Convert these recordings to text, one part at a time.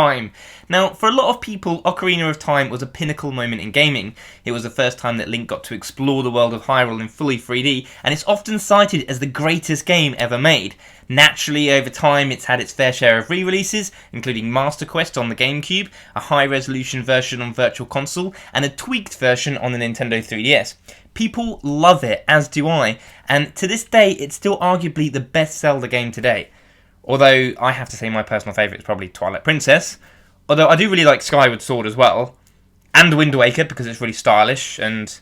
Time. Now, for a lot of people, Ocarina of Time was a pinnacle moment in gaming. It was the first time that Link got to explore the world of Hyrule in fully 3D, and it's often cited as the greatest game ever made. Naturally, over time, it's had its fair share of re-releases, including Master Quest on the GameCube, a high-resolution version on Virtual Console, and a tweaked version on the Nintendo 3DS. People love it, as do I, and to this day, it's still arguably the best Zelda game today. Although, I have to say my personal favourite is probably Twilight Princess. Although, I do really like Skyward Sword as well. And Wind Waker, because it's really stylish. And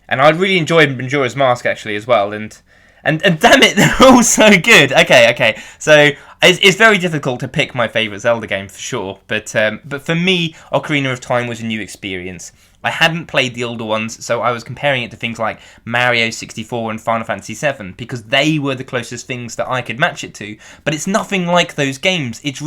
I really enjoy Majora's Mask, actually, as well. And damn it, they're all so good. Okay. So, it's very difficult to pick my favourite Zelda game, for sure. But for me, Ocarina of Time was a new experience. I hadn't played the older ones, so I was comparing it to things like Mario 64 and Final Fantasy 7, because they were the closest things that I could match it to. But it's nothing like those games. It's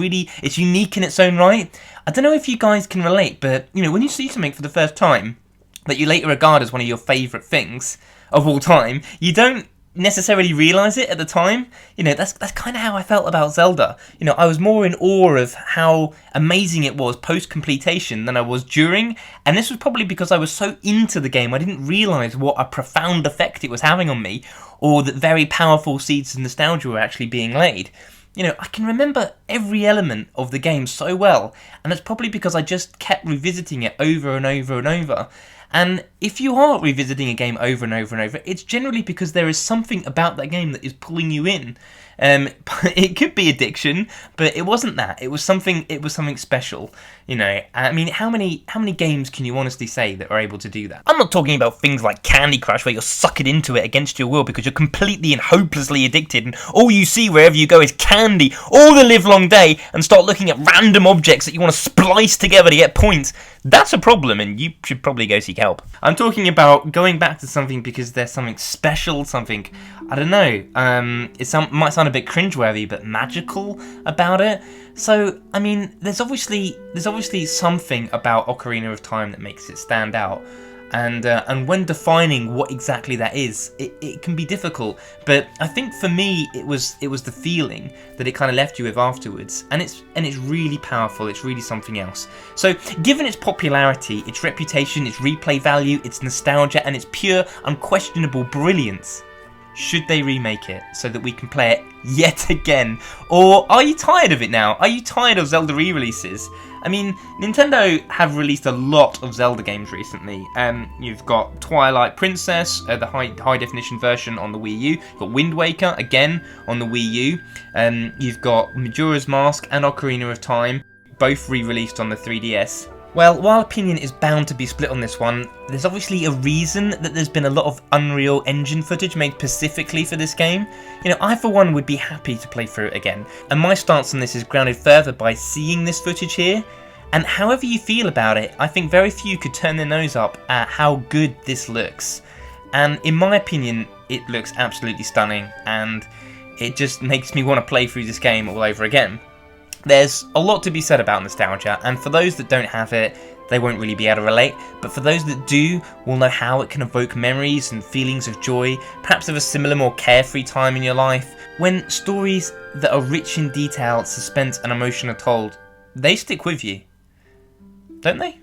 unique in its own right. I don't know if you guys can relate, but you know, when you see something for the first time that you later regard as one of your favourite things of all time, you don't necessarily realise it at the time. You know, that's kind of how I felt about Zelda. You know, I was more in awe of how amazing it was post-completion than I was during, and this was probably because I was so into the game I didn't realise what a profound effect it was having on me, or that very powerful seeds of nostalgia were actually being laid. You know, I can remember every element of the game so well, and that's probably because I just kept revisiting it over and over and over. And if you are revisiting a game over and over and over, it's generally because there is something about that game that is pulling you in. It could be addiction, but it wasn't that. It was something special. You know, I mean, how many games can you honestly say that are able to do that? I'm not talking about things like Candy Crush, where you're suckered into it against your will because you're completely and hopelessly addicted, and all you see wherever you go is candy all the livelong day, and start looking at random objects that you want to splice together to get points. That's a problem, and you should probably go seek help. I'm talking about going back to something because there's something special, something, I don't know, might sound a bit cringeworthy, but magical about it. So, I mean, there's obviously something about Ocarina of Time that makes it stand out. And when defining what exactly that is, it can be difficult. But I think for me, it was the feeling that it kind of left you with afterwards, and it's really powerful. It's really something else. So, given its popularity, its reputation, its replay value, its nostalgia, and its pure, unquestionable brilliance, should they remake it so that we can play it yet again? Or are you tired of it now? Are you tired of Zelda re-releases? I mean, Nintendo have released a lot of Zelda games recently. You've got Twilight Princess, the high definition version on the Wii U. You've got Wind Waker, again, on the Wii U. You've got Majora's Mask and Ocarina of Time, both re-released on the 3DS. Well, while opinion is bound to be split on this one, there's obviously a reason that there's been a lot of Unreal Engine footage made specifically for this game. You know, I for one would be happy to play through it again, and my stance on this is grounded further by seeing this footage here. And however you feel about it, I think very few could turn their nose up at how good this looks. And in my opinion, it looks absolutely stunning, and it just makes me want to play through this game all over again. There's a lot to be said about nostalgia, and for those that don't have it, they won't really be able to relate, but for those that do, will know how it can evoke memories and feelings of joy, perhaps of a similar, more carefree time in your life. When stories that are rich in detail, suspense and emotion are told, they stick with you, don't they?